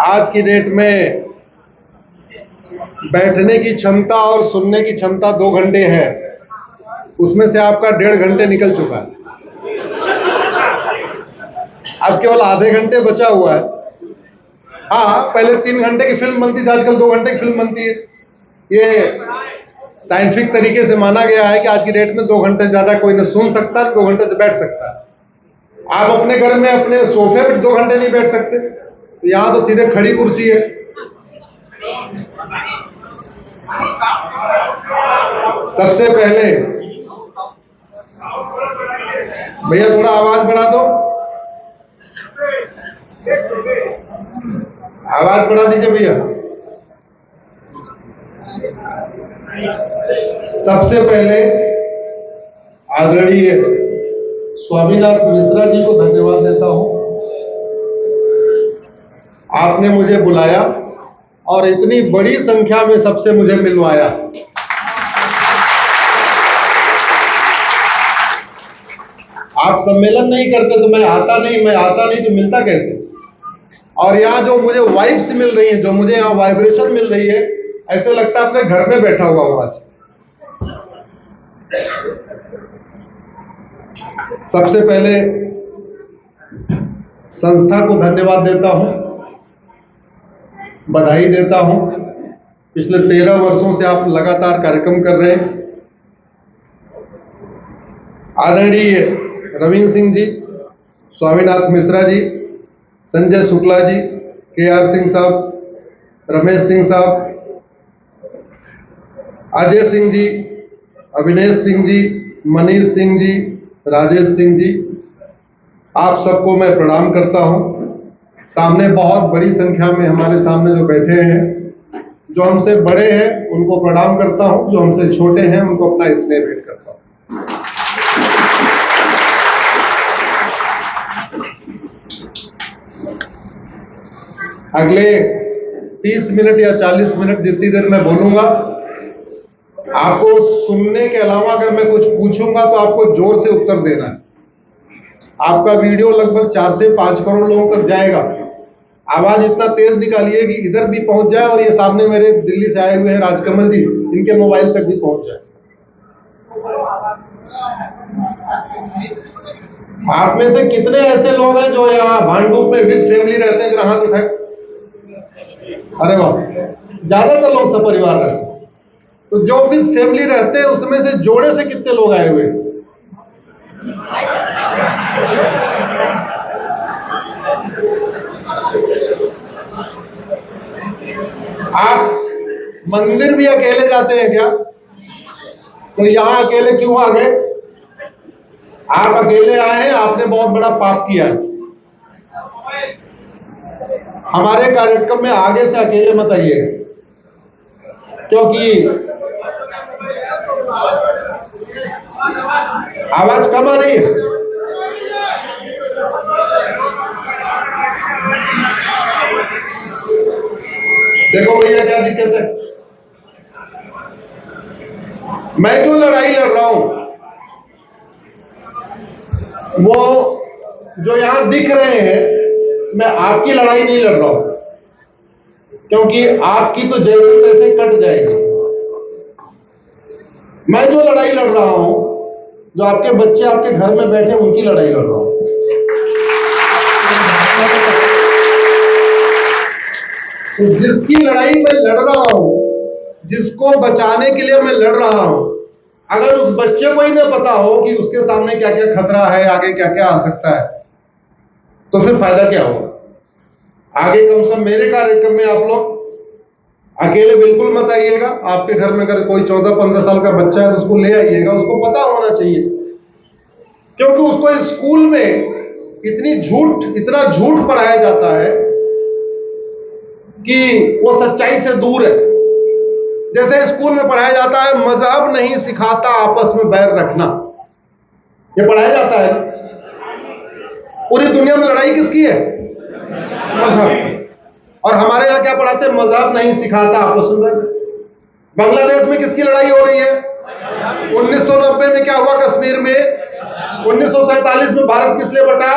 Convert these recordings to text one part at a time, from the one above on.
आज की डेट में बैठने की क्षमता और सुनने की क्षमता 2 घंटे है, उसमें से आपका 1.5 घंटे निकल चुका है। अब केवल आधे घंटे बचा हुआ है। हाँ, पहले 3 घंटे की फिल्म बनती थी, आजकल 2 घंटे की फिल्म बनती है। ये साइंटिफिक तरीके से माना गया है कि आज की डेट में 2 घंटे से ज्यादा कोई न सुन सकता, 2 घंटे से बैठ सकता है। आप अपने घर में अपने सोफे पर 2 घंटे नहीं बैठ सकते, तो यहां तो सीधे खड़ी कुर्सी है। सबसे पहले भैया थोड़ा आवाज बढ़ा दो, आवाज बढ़ा दीजिए भैया। सबसे पहले आदरणीय स्वामीनाथ मिश्रा जी को धन्यवाद देता हूं। आपने मुझे बुलाया और इतनी बड़ी संख्या में सबसे मुझे मिलवाया। आप सम्मेलन नहीं करते तो मैं आता नहीं तो मिलता कैसे? और यहाँ जो मुझे वाइब्स मिल रही है, जो मुझे यहाँ वाइब्रेशन मिल रही है, ऐसे लगता है अपने घर में बैठा हुआ हूं आज। सबसे पहले संस्था को धन्यवाद देता हूं, बधाई देता हूं। पिछले 13 वर्षों से आप लगातार कार्यक्रम कर रहे हैं। आदरणीय रवींद्र सिंह जी, स्वामीनाथ मिश्रा जी, संजय शुक्ला जी, KR सिंह साहब, रमेश सिंह साहब, अजय सिंह जी, अविनेश सिंह जी, मनीष सिंह जी, राजेश सिंह जी, आप सबको मैं प्रणाम करता हूं। सामने बहुत बड़ी संख्या में हमारे सामने जो बैठे हैं, जो हमसे बड़े हैं उनको प्रणाम करता हूं, जो हमसे छोटे हैं उनको अपना स्नेह भेंट करता हूं। अगले 30 मिनट या 40 मिनट जितनी देर मैं बोलूंगा, आपको सुनने के अलावा अगर मैं कुछ पूछूंगा तो आपको जोर से उत्तर देना है। आपका वीडियो लगभग 4 से 5 करोड़ लोगों तक जाएगा। आवाज इतना तेज निकालिए कि इधर भी पहुंच जाए और ये सामने मेरे दिल्ली से आए हुए हैं राजकमल जी, इनके मोबाइल तक भी पहुंच जाए। आप में से कितने ऐसे लोग हैं जो यहाँ भांडुप में विद फैमिली रहते हैं? जरा हाथ उठाए। अरे वाह, ज्यादातर लोग सपरिवार रहते हैं। तो जो विद फैमिली रहते हैं उसमें से जोड़े से कितने लोग आए हुए? आप मंदिर भी अकेले जाते हैं क्या? तो यहां अकेले क्यों आ गए? आप अकेले आए हैं, आपने बहुत बड़ा पाप किया है। हमारे कार्यक्रम में आगे से अकेले मत आइएगा, क्योंकि आवाज कम आ रही है। देखो भैया क्या दिक्कत है। मैं जो लड़ाई लड़ रहा हूं वो जो यहां दिख रहे हैं, मैं आपकी लड़ाई नहीं लड़ रहा हूं, क्योंकि आपकी तो जैसे तैसे कट जाएगी। मैं जो लड़ाई लड़ रहा हूं, जो आपके बच्चे आपके घर में बैठे उनकी लड़ाई लड़ रहा हूं। तो जिसकी लड़ाई मैं लड़ रहा हूं, जिसको बचाने के लिए मैं लड़ रहा हूं, अगर उस बच्चे को ही ना पता हो कि उसके सामने क्या क्या खतरा है, आगे क्या क्या आ सकता है, तो फिर फायदा क्या होगा? आगे कम से कम मेरे कार्यक्रम में आप लोग अकेले बिल्कुल मत आइएगा। आपके घर में अगर कोई 14-15 साल का बच्चा है तो उसको ले आइएगा, उसको पता होना चाहिए, क्योंकि उसको स्कूल में इतना झूठ पढ़ाया जाता है कि वो सच्चाई से दूर है। जैसे स्कूल में पढ़ाया जाता है मजहब नहीं सिखाता आपस में बैर रखना, ये पढ़ाया जाता है ना। पूरी दुनिया में लड़ाई किसकी है? मजहब। और हमारे यहाँ क्या पढ़ाते हैं? मजहब नहीं सिखाता आपस में बैर। बांग्लादेश में किसकी लड़ाई हो रही है? 1990 में क्या हुआ कश्मीर में? 1947 में भारत किस लिए बटा?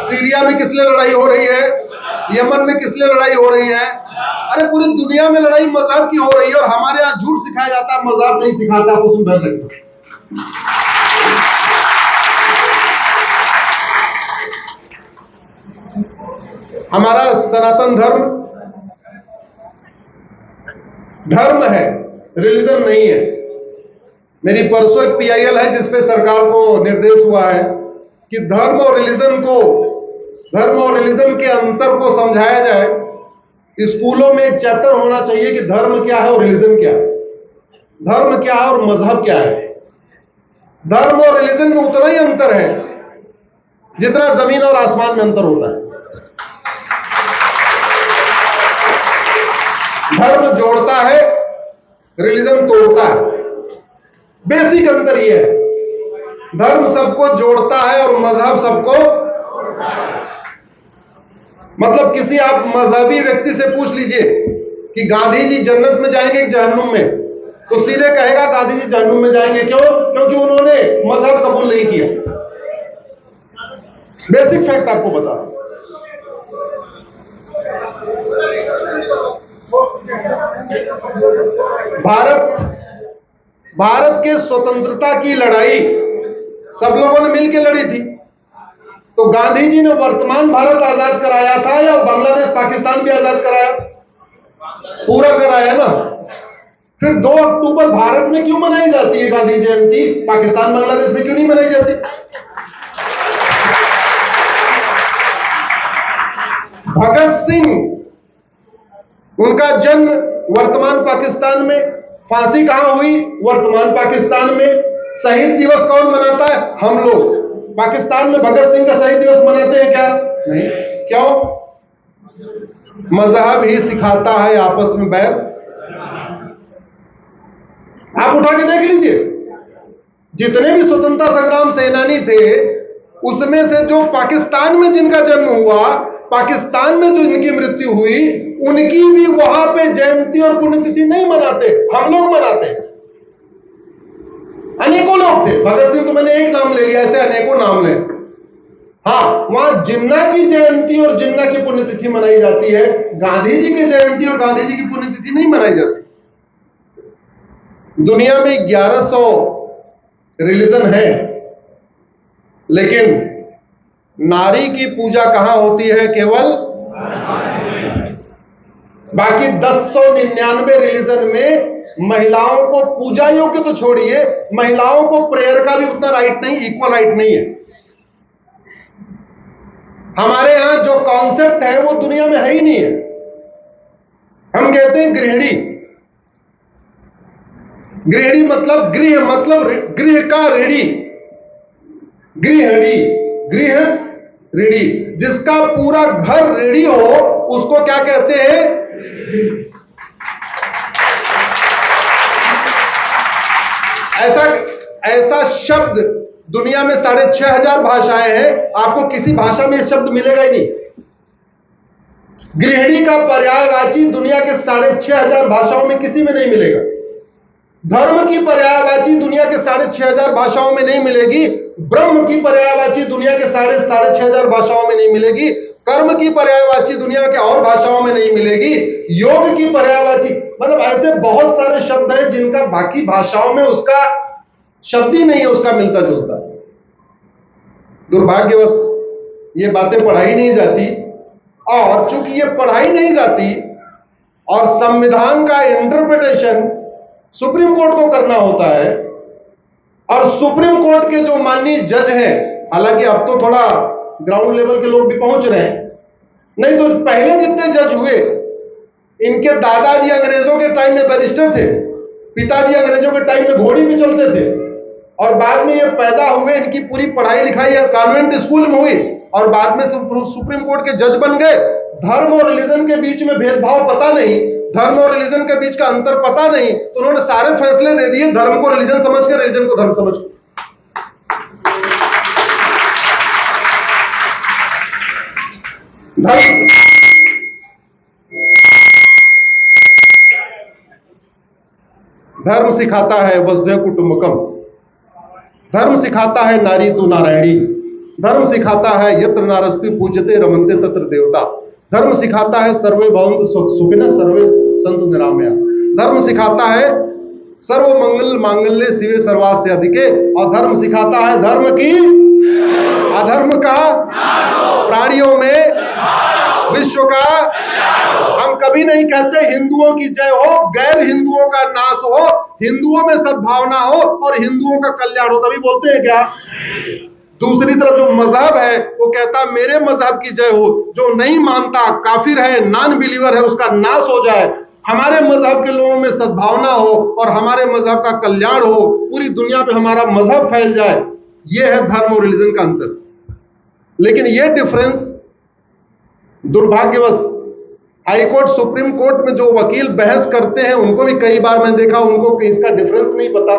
सीरिया में किस लिए लड़ाई हो रही है? यमन में किस लिए लड़ाई हो रही है? अरे पूरी दुनिया में लड़ाई मजहब की हो रही है, और हमारे यहाँ झूठ सिखाया जाता है, मजहब नहीं सिखाता, आप उसमें बहन रखते। हमारा सनातन धर्म है, रिलीजन नहीं है। मेरी परसों एक PIL है जिसपे सरकार को निर्देश हुआ है कि धर्म और रिलीजन के अंतर को समझाया जाए। स्कूलों में एक चैप्टर होना चाहिए कि धर्म क्या है और रिलीजन क्या है, धर्म क्या है और मजहब क्या है। धर्म और रिलीजन में उतना ही अंतर है जितना जमीन और आसमान में अंतर होता है। धर्म जोड़ता है, रिलीजन तोड़ता है। बेसिक अंतर यह है, धर्म सबको जोड़ता है और मजहब सबको। मतलब किसी आप मजहबी व्यक्ति से पूछ लीजिए कि गांधी जी जन्नत में जाएंगे कि जहन्नुम में, तो सीधे कहेगा गांधी जी जहन्नुम में जाएंगे। क्यों? क्योंकि उन्होंने मजहब कबूल नहीं किया। बेसिक फैक्ट आपको बता रहा हूं। भारत के स्वतंत्रता की लड़ाई सब लोगों ने मिलकर लड़ी थी। तो गांधी जी ने वर्तमान भारत आजाद कराया था या बांग्लादेश पाकिस्तान भी आजाद कराया? पूरा कराया ना। फिर 2 अक्टूबर भारत में क्यों मनाई जाती है गांधी जयंती, पाकिस्तान बांग्लादेश में क्यों नहीं मनाई जाती? भगत सिंह, उनका जन्म वर्तमान पाकिस्तान में, फांसी कहां हुई? वर्तमान पाकिस्तान में। शहीद दिवस कौन मनाता है? हम लोग। पाकिस्तान में भगत सिंह का शहीद दिवस मनाते हैं क्या? नहीं। क्यों? मजहब ही सिखाता है आपस में बैर। आप उठा के देख लीजिए, जितने भी स्वतंत्रता संग्राम सेनानी थे उसमें से जो पाकिस्तान में जिनका जन्म हुआ, पाकिस्तान में जो इनकी मृत्यु हुई, उनकी भी वहां पे जयंती और पुण्यतिथि नहीं मनाते, हम लोग मनाते। अनेकों लोग थे, भगत सिंह तो मैंने एक नाम ले लिया, ऐसे अनेकों नाम ले। हाँ, वहां जिन्ना की जयंती और जिन्ना की पुण्यतिथि मनाई जाती है, गांधी जी की जयंती और गांधी जी की पुण्यतिथि नहीं मनाई जाती। दुनिया में 1100 रिलीजन है, लेकिन नारी की पूजा कहां होती है? केवल। बाकी 1099 रिलीजन में महिलाओं को पूजा योग्य तो छोड़िए, महिलाओं को प्रेयर का भी उतना राइट नहीं, इक्वल राइट नहीं है। हमारे यहां जो कॉन्सेप्ट है वो दुनिया में है ही नहीं है। हम कहते हैं गृहिणी। गृहिणी मतलब गृह, मतलब गृह का ऋणी, गृहिणी, गृह ऋणी। जिसका पूरा घर ऋणी हो उसको क्या कहते हैं? ऐसा शब्द दुनिया में 6500 भाषाएं हैं, आपको किसी भाषा में यह शब्द मिलेगा ही नहीं। गृहिणी का पर्यायवाची दुनिया के 6500 भाषाओं में किसी में नहीं मिलेगा। धर्म की पर्यायवाची दुनिया के 6500 भाषाओं में नहीं मिलेगी। ब्रह्म की पर्यायवाची दुनिया के 6500 भाषाओं में नहीं मिलेगी। कर्म की पर्यायवाची दुनिया के और भाषाओं में नहीं मिलेगी। योग की पर्यायवाची, मतलब ऐसे बहुत सारे शब्द हैं जिनका बाकी भाषाओं में उसका शब्द ही नहीं है, उसका मिलता जुलता। दुर्भाग्यवश ये बातें पढ़ाई नहीं जाती, और चूंकि ये पढ़ाई नहीं जाती और संविधान का इंटरप्रिटेशन सुप्रीम कोर्ट को करना होता है, और सुप्रीम कोर्ट के जो माननीय जज हैं, हालांकि अब तो थोड़ा ग्राउंड लेवल के लोग भी पहुंच रहे हैं, नहीं तो पहले जितने जज हुए, इनके दादाजी अंग्रेजों के टाइम में बैरिस्टर थे, पिताजी अंग्रेजों के टाइम में घोड़ी पे चलते थे, और बाद में ये पैदा हुए, इनकी पूरी पढ़ाई लिखाई कॉन्वेंट स्कूल में हुई, और बाद में सुप्रीम कोर्ट के जज बन गए। धर्म और रिलीजन के बीच में भेदभाव पता नहीं, धर्म और रिलीजन के बीच का अंतर पता नहीं, तो उन्होंने सारे फैसले दे दिए धर्म को रिलीजन समझ के, रिलीजन को धर्म समझ के। धर्म सिखाता है वसुधैव कुटुंबकम, धर्म सिखाता है नारी तु नारायणी, धर्म सिखाता है यत्र नारस्ति पूज्यते रमन्ते तत्र देवता। धर्म सिखाता है सर्वे भवन्तु सुखिनः सर्वे सन्तु निरामया। धर्म सिखाता है सर्व मंगल मांगल्ये शिवे सर्वार्थ साधिके, और धर्म सिखाता है धर्म की अधर्म का प्राणियों में विश्व का। हम कभी नहीं कहते हिंदुओं की जय हो, गैर हिंदुओं का नाश हो, हिंदुओं में सद्भावना हो और हिंदुओं का कल्याण हो, तभी बोलते हैं क्या? दूसरी तरफ जो मजहब है वो कहता मेरे मजहब की जय हो, जो नहीं मानता काफिर है, नॉन बिलीवर है, उसका नाश हो जाए, हमारे मजहब के लोगों में सद्भावना हो और हमारे मजहब का कल्याण हो, पूरी दुनिया पे हमारा मजहब फैल जाए। ये है धर्म और रिलीजन का अंतर। लेकिन ये डिफरेंस दुर्भाग्यवश हाईकोर्ट सुप्रीम कोर्ट में जो वकील बहस करते हैं उनको भी कई बार मैं देखा, उनको इसका डिफरेंस नहीं पता।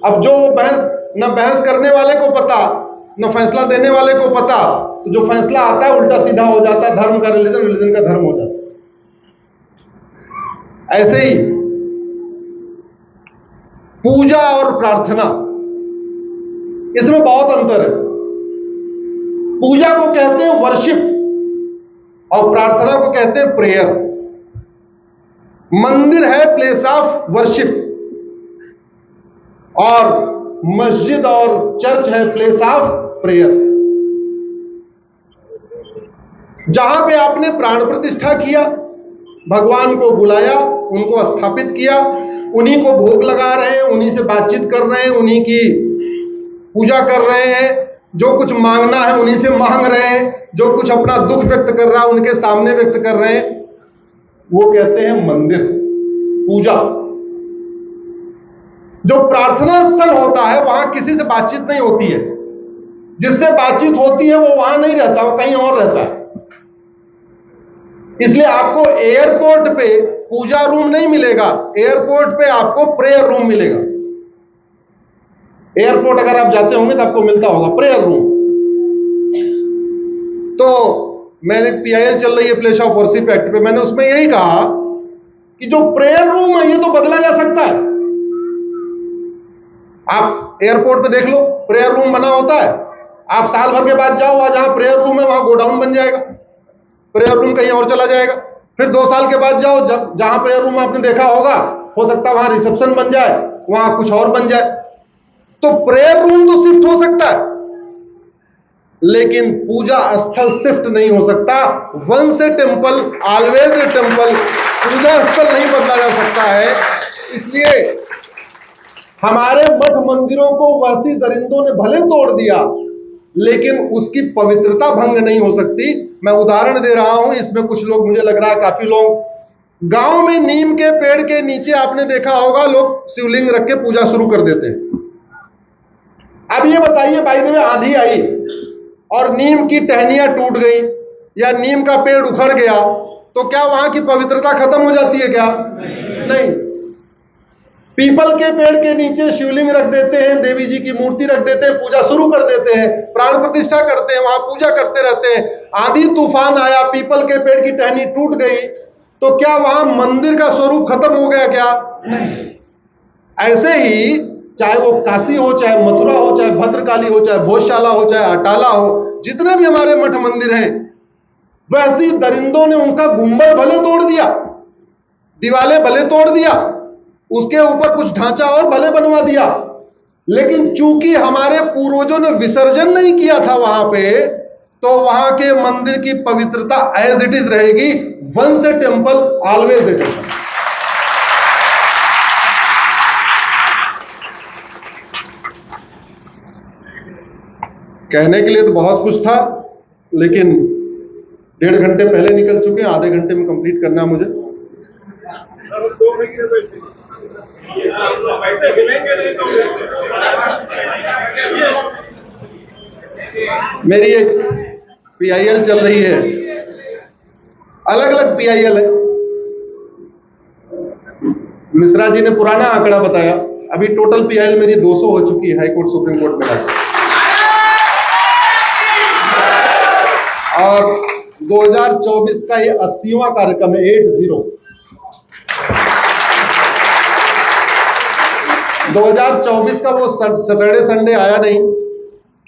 अब जो बहस करने वाले को पता न फैसला देने वाले को पता, तो जो फैसला आता है उल्टा सीधा हो जाता है, धर्म का रिलीजन, रिलीजन का धर्म हो जाता है। ऐसे ही पूजा और प्रार्थना, इसमें बहुत अंतर है। पूजा को कहते हैं वर्शिप और प्रार्थना को कहते हैं प्रेयर। मंदिर है प्लेस ऑफ वर्शिप और मस्जिद और चर्च है प्लेस ऑफ प्रेयर। जहां पे आपने प्राण प्रतिष्ठा किया, भगवान को बुलाया, उनको स्थापित किया, उन्हीं को भोग लगा रहे हैं, उन्हीं से बातचीत कर रहे हैं, उन्हीं की पूजा कर रहे हैं, जो कुछ मांगना है उन्हीं से मांग रहे हैं, जो कुछ अपना दुख व्यक्त कर रहा है उनके सामने व्यक्त कर रहे हैं, वो कहते हैं मंदिर, पूजा। जो प्रार्थना स्थल होता है वहां किसी से बातचीत नहीं होती है, जिससे बातचीत होती है वो वहां नहीं रहता, वो कहीं और रहता है। इसलिए आपको एयरपोर्ट पे पूजा रूम नहीं मिलेगा, एयरपोर्ट पे आपको प्रेयर रूम मिलेगा। एयरपोर्ट अगर आप जाते होंगे तो आपको मिलता होगा प्रेयर रूम। तो मैंने PIL चल रही है प्लेस ऑफ वर्शिप एक्ट पे, मैंने उसमें यही कहा कि जो प्रेयर रूम है ये तो बदला जा सकता है। आप एयरपोर्ट पे देख लो, प्रेयर रूम बना होता है, आप साल भर के बाद जाओ, वहां जहां प्रेयर रूम है वहां गोडाउन बन जाएगा, प्रेयर रूम कहीं और चला जाएगा। फिर 2 साल के बाद जाओ, जब जहां प्रेयर रूम आपने देखा होगा, हो सकता है वहां रिसेप्शन बन जाए, वहां कुछ और बन जाए। तो प्रेयर रूम तो शिफ्ट हो सकता है, लेकिन पूजा स्थल शिफ्ट नहीं हो सकता। Once a temple always a temple, पूजा स्थल नहीं बदला जा सकता है। इसलिए हमारे मठ मंदिरों को वैसी दरिंदों ने भले तोड़ दिया, लेकिन उसकी पवित्रता भंग नहीं हो सकती। मैं उदाहरण दे रहा हूं, इसमें कुछ लोग, मुझे लग रहा है काफी लोग गांव में नीम के पेड़ के नीचे आपने देखा होगा, लोग शिवलिंग रख के पूजा शुरू कर देते हैं। अब ये बताइए, बाय द वे आंधी आई और नीम की टहनियां टूट गई या नीम का पेड़ उखड़ गया, तो क्या वहां की पवित्रता खत्म हो जाती है क्या? नहीं। पीपल के पेड़ के नीचे शिवलिंग रख देते हैं, देवी जी की मूर्ति रख देते हैं, पूजा शुरू कर देते हैं, प्राण प्रतिष्ठा करते हैं, वहां पूजा करते रहते हैं। आंधी तूफान आया, पीपल के पेड़ की टहनी टूट गई, तो क्या वहां मंदिर का स्वरूप खत्म हो गया क्या? नहीं। ऐसे ही चाहे वो काशी हो, चाहे मथुरा हो, चाहे भद्रकाली हो, चाहे भोजशाला हो, चाहे अटाला हो, जितने भी हमारे मठ मंदिर हैं, वैसी दरिंदों ने उनका गुंबद भले तोड़ दिया, दीवाले भले तोड़ दिया, उसके ऊपर कुछ ढांचा और भले बनवा दिया, लेकिन चूंकि हमारे पूर्वजों ने विसर्जन नहीं किया था वहां पे, तो वहां के मंदिर की पवित्रता एज इट इज रहेगी। Once a temple always a temple. कहने के लिए तो बहुत कुछ था, लेकिन 1.5 घंटे पहले निकल चुके हैं, आधे घंटे में कंप्लीट करना है मुझे। मेरी एक PIL चल रही है, अलग अलग PIL है। मिश्रा जी ने पुराना आंकड़ा बताया, अभी टोटल PIL मेरी 200 हो चुकी है हाईकोर्ट सुप्रीम कोर्ट में लाकर। और 2024 का ये 80वां कार्यक्रम है, 80। 2024 का वो सैटरडे संडे आया नहीं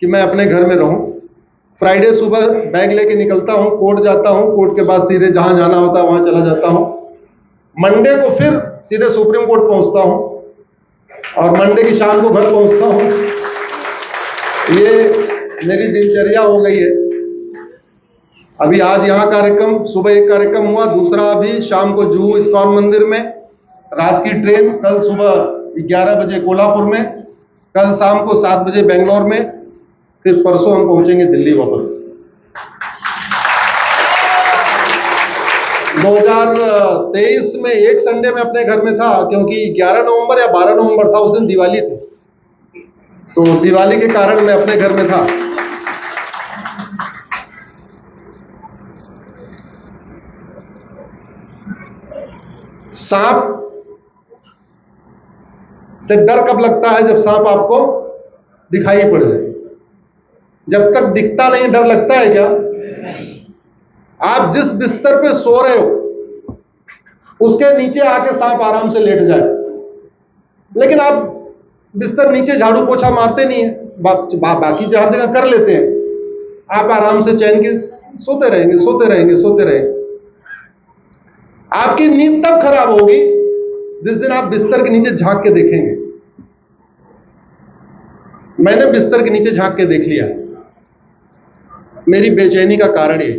कि मैं अपने घर में रहूं, फ्राइडे सुबह बैग लेके निकलता हूं, कोर्ट जाता हूं, कोर्ट के बाद सीधे जहां जाना होता है वहां चला जाता हूं। मंडे को फिर सीधे सुप्रीम कोर्ट पहुंचता हूं और मंडे की शाम को घर पहुंचता हूं। ये मेरी दिनचर्या हो गई है। अभी आज यहाँ कार्यक्रम, सुबह एक कार्यक्रम हुआ, दूसरा अभी शाम को जुहू इस्कॉन मंदिर में, रात की ट्रेन, कल सुबह 11 बजे कोल्हापुर में, कल शाम को 7 बजे बेंगलोर में, फिर परसों हम पहुंचेंगे दिल्ली वापस। 2023 में एक संडे में अपने घर में था, क्योंकि 11 नवंबर या 12 नवंबर था, उस दिन दिवाली थी, तो दिवाली के कारण मैं अपने घर में था। सांप से डर कब लगता है? जब सांप आपको दिखाई पड़ जाए। जब तक दिखता नहीं डर लगता है क्या? आप जिस बिस्तर पे सो रहे हो उसके नीचे आके सांप आराम से लेट जाए, लेकिन आप बिस्तर नीचे झाड़ू पोछा मारते नहीं है, बाकी हर जगह कर लेते हैं, आप आराम से चैन के सोते रहेंगे, सोते रहेंगे, सोते रहेंगे। आपकी नींद तब खराब होगी जिस दिन आप बिस्तर के नीचे झांक के देखेंगे। मैंने बिस्तर के नीचे झांक के देख लिया। मेरी बेचैनी का कारण ये,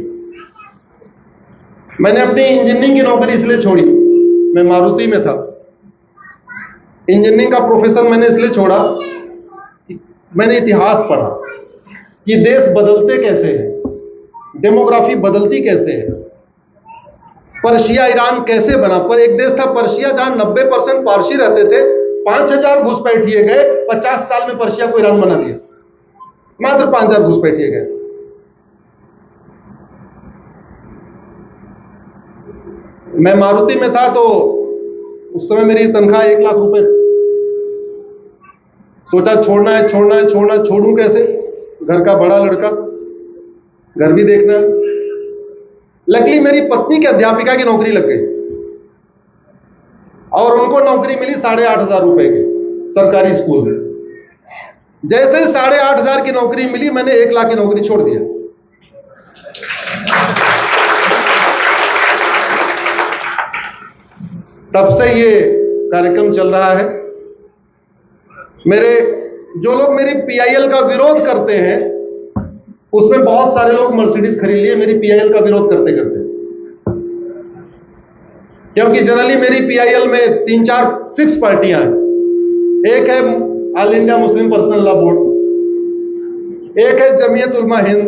मैंने अपनी इंजीनियरिंग की नौकरी इसलिए छोड़ी, मैं मारुति में था। इंजीनियरिंग का प्रोफेशन मैंने इसलिए छोड़ा कि मैंने इतिहास पढ़ा कि देश बदलते कैसे हैं, डेमोग्राफी बदलती कैसे है, पर्शिया ईरान कैसे बना। पर एक देश था पर्शिया जहां 90% पारसी रहते थे, 5000 घुसपैठिए गए, 50 साल में पर्शिया को ईरान बना दिया, मात्र 5000 घुसपैठिए गए। मैं मारुति में था तो उस समय मेरी तनख्वाह 1 लाख रुपए। सोचा छोड़ना है, छोड़ना है, छोड़ना, छोड़ूं कैसे? घर का बड़ा लड़का, घर भी देखना। लकीली मेरी पत्नी की अध्यापिका की नौकरी लग गई और उनको नौकरी मिली 8,500 रुपए की सरकारी स्कूल में। जैसे ही 8,500 की नौकरी मिली, मैंने 1 लाख की नौकरी छोड़ दिया। तब से ये कार्यक्रम चल रहा है। जो लोग मेरी पीआईएल का विरोध करते हैं, उसमें बहुत सारे लोग मर्सिडीज खरीद लिए मेरी पीआईएल का विरोध करते करते, क्योंकि जनरली मेरी पीआईएल में 3-4 फिक्स पार्टियां हैं। एक है all India Muslim personal law board, एक है जमीयत उलमा हिंद,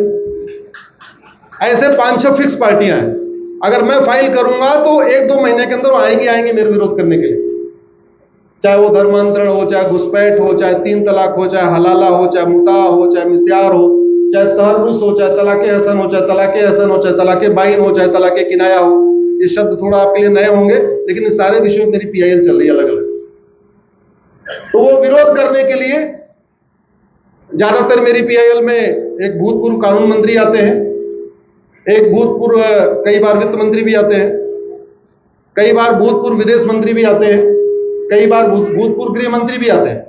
ऐसे 5-6 फिक्स पार्टियां हैं। अगर मैं फाइल करूंगा तो 1-2 महीने के अंदर आएंगे मेरे विरोध करने के लिए, चाहे वो धर्मांतरण हो, चाहे घुसपैठ हो, चाहे 3 तलाक हो, चाहे हलाला हो, चाहे मुता हो, चाहे मिस्यार हो, चाहे तहर्रुस हो, चाहे तलाके हसन हो, चाहे तलाके हसन हो, चाहे तलाके बाइन हो, चाहे तलाके किनाया हो। ये शब्द थोड़ा आपके लिए नए होंगे, लेकिन इस सारे विषयों में मेरी पीआईएल चल रही है अलग अलग। तो वो विरोध करने के लिए ज्यादातर मेरी पीआईएल में एक भूतपूर्व कानून मंत्री आते हैं, एक भूतपूर्व, कई बार वित्त मंत्री भी आते हैं, कई बार भूतपूर्व विदेश मंत्री भी आते हैं, कई बार भूतपूर्व गृह मंत्री भी आते हैं।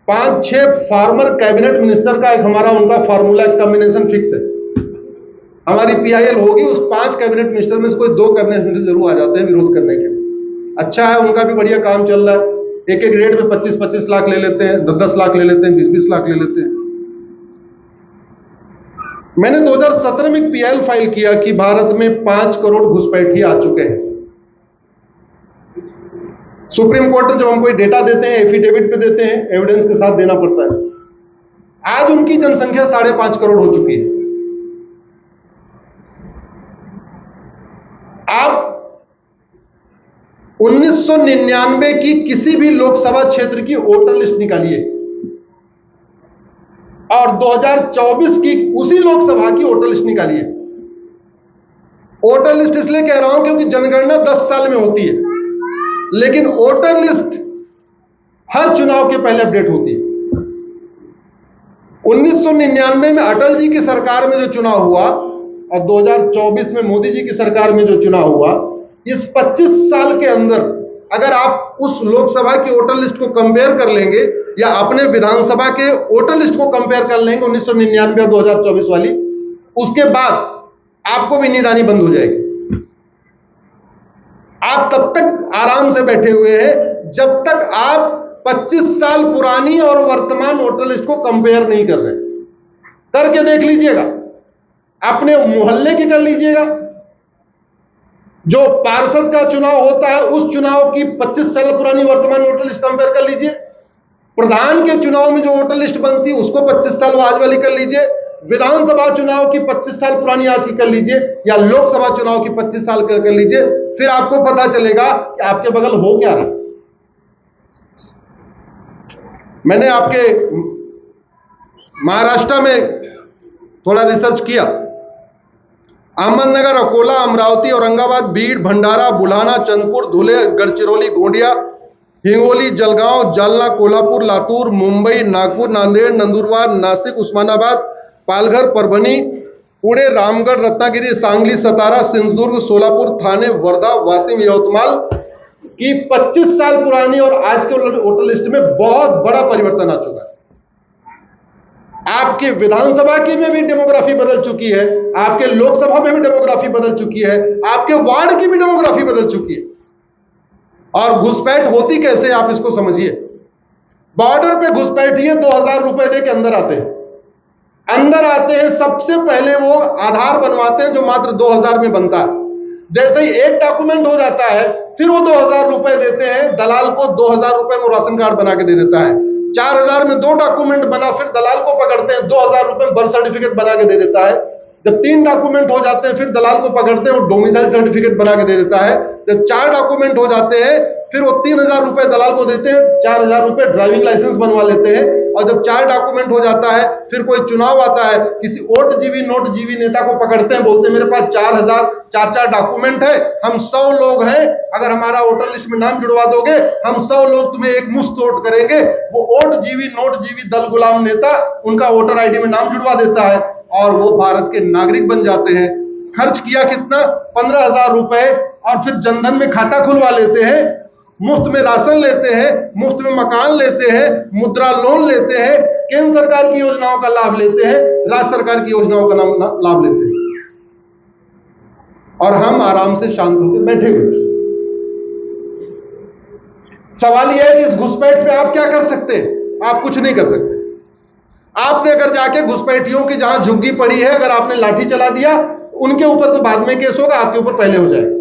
5-6 फॉर्मर कैबिनेट मिनिस्टर का एक हमारा उनका फार्मूला कॉम्बिनेशन फिक्स है। हमारी पीआईएल होगी, उस 5 कैबिनेट मिनिस्टर में से कोई 2 कैबिनेट मिनिस्टर जरूर आ जाते हैं विरोध करने के लिए। अच्छा है, उनका भी बढ़िया काम चल रहा है। एक रेट में 25-25 लाख ले लेते हैं, 10-10 लाख ले लेते हैं, 20-20 लाख ले लेते हैं। मैंने 2017 में एक पीआईएल फाइल किया कि भारत में 5 करोड़ घुसपैठी आ चुके हैं। सुप्रीम कोर्ट में जब हम कोई डेटा देते हैं, एफिडेविट पे देते हैं, एविडेंस के साथ देना पड़ता है। आज उनकी जनसंख्या 5.5 करोड़ हो चुकी है। आप 1999 की किसी भी लोकसभा क्षेत्र की वोटर लिस्ट निकालिए और 2024 की उसी लोकसभा की वोटर लिस्ट निकालिए। वोटर लिस्ट इसलिए कह रहा हूं क्योंकि जनगणना 10 साल में होती है, लेकिन वोटर लिस्ट हर चुनाव के पहले अपडेट होती है। 1999 में अटल जी की सरकार में जो चुनाव हुआ और 2024 में मोदी जी की सरकार में जो चुनाव हुआ, इस 25 साल के अंदर अगर आप उस लोकसभा की वोटर लिस्ट को कंपेयर कर लेंगे या अपने विधानसभा के वोटर लिस्ट को कंपेयर कर लेंगे 1999 और 2024 वाली, उसके बाद आपको भी नींद आनी बंद हो जाएगी। आप तब तक आराम से बैठे हुए हैं जब तक आप 25 साल पुरानी और वर्तमान वोटर लिस्ट को कंपेयर नहीं कर रहे। करके देख लीजिएगा, अपने मोहल्ले की कर लीजिएगा। जो पार्षद का चुनाव होता है उस चुनाव की 25 साल पुरानी वर्तमान वोटर लिस्ट कंपेयर कर लीजिए। प्रधान के चुनाव में जो वोटर लिस्ट बनती है उसको 25 साल आज वाली कर लीजिए। विधानसभा चुनाव की 25 साल पुरानी आज की कर लीजिए, या लोकसभा चुनाव की 25 साल कर लीजिए। फिर आपको पता चलेगा कि आपके बगल हो क्या रहा। मैंने आपके महाराष्ट्र में थोड़ा रिसर्च किया। अहमदनगर, अकोला, अमरावती, औरंगाबाद, बीड, भंडारा, बुलढाना, चंदपुर, धुले, गढ़चिरौली, गोंदिया, हिंगोली, जलगांव, जालना, कोल्हापुर, लातूर, मुंबई, नागपुर, नांदेड़, नंदुरबार, नासिक, उस्मानाबाद, पालघर, परभणी, पुणे, रामगढ़, रत्नागिरी, सांगली, सतारा, सिंधुदुर्ग, सोलापुर, थाने, वर्धा, वाशिम, यवतमाल की 25 साल पुरानी और आज के वोटर लिस्ट में बहुत बड़ा परिवर्तन आ चुका है। आपके विधानसभा की में भी डेमोग्राफी बदल चुकी है, आपके लोकसभा में भी डेमोग्राफी बदल चुकी है, आपके वार्ड की भी डेमोग्राफी बदल चुकी है। और घुसपैठ होती कैसे, आप इसको समझिए। बॉर्डर पे घुसपैठिए 2000 रुपए दे के अंदर आते हैं। अंदर आते हैं, सबसे पहले वो आधार बनवाते हैं जो मात्र 2000 में बनता है। जैसे ही एक डॉक्यूमेंट हो जाता है फिर वो 2000 रुपए देते हैं दलाल को। 2000 रुपए में राशन कार्ड बना के दे देता है। 4000 में 2 डॉक्यूमेंट बना, फिर दलाल को पकड़ते हैं, 2000 रुपए में बर्थ सर्टिफिकेट बना के दे देता है। जब 3 डॉक्यूमेंट हो जाते हैं फिर दलाल को पकड़ते हैं, वो डोमिसाइल सर्टिफिकेट बना के दे देता है। जब 4 डॉक्यूमेंट हो जाते हैं फिर वो 3000 रुपए दलाल को देते हैं, 4000 रुपए ड्राइविंग लाइसेंस बनवा लेते हैं। और जब 4 डॉक्यूमेंट हो जाता है फिर कोई चुनाव आता है, किसी वोट जीवी नोट जीवी नेता को पकड़ते हैं, बोलते हैं मेरे पास 4 डॉक्यूमेंट है, हम 100 लोग हैं, अगर हमारा वोटर लिस्ट में नाम जुड़वा दोगे हम 100 लोग तुम्हें एक मुश्त वोट करेंगे। वो वोट जीवी नोट जीवी दल गुलाम नेता उनका वोटर आईडी में नाम जुड़वा देता है और वो भारत के नागरिक बन जाते हैं। खर्च किया कितना? 15,000 रुपए। और फिर जनधन में खाता खुलवा लेते हैं, मुफ्त में राशन लेते हैं, मुफ्त में मकान लेते हैं, मुद्रा लोन लेते हैं, केंद्र सरकार की योजनाओं का लाभ लेते हैं, राज्य सरकार की योजनाओं का लाभ लेते हैं, और हम आराम से शांत होकर बैठे हुए। सवाल यह है कि इस घुसपैठ पे आप क्या कर सकते हैं? आप कुछ नहीं कर सकते। आपने अगर जाके घुसपैठियों की जहां झुग्गी पड़ी है अगर आपने लाठी चला दिया, उनके ऊपर तो बाद में केस होगा, आपके ऊपर पहले हो जाएगा।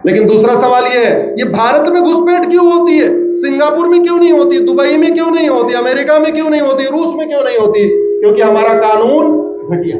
लेकिन दूसरा सवाल यह है, ये भारत में घुसपैठ क्यों होती है? सिंगापुर में क्यों नहीं होती? दुबई में क्यों नहीं होती? अमेरिका में क्यों नहीं होती? रूस में क्यों नहीं होती? क्योंकि हमारा कानून घटिया।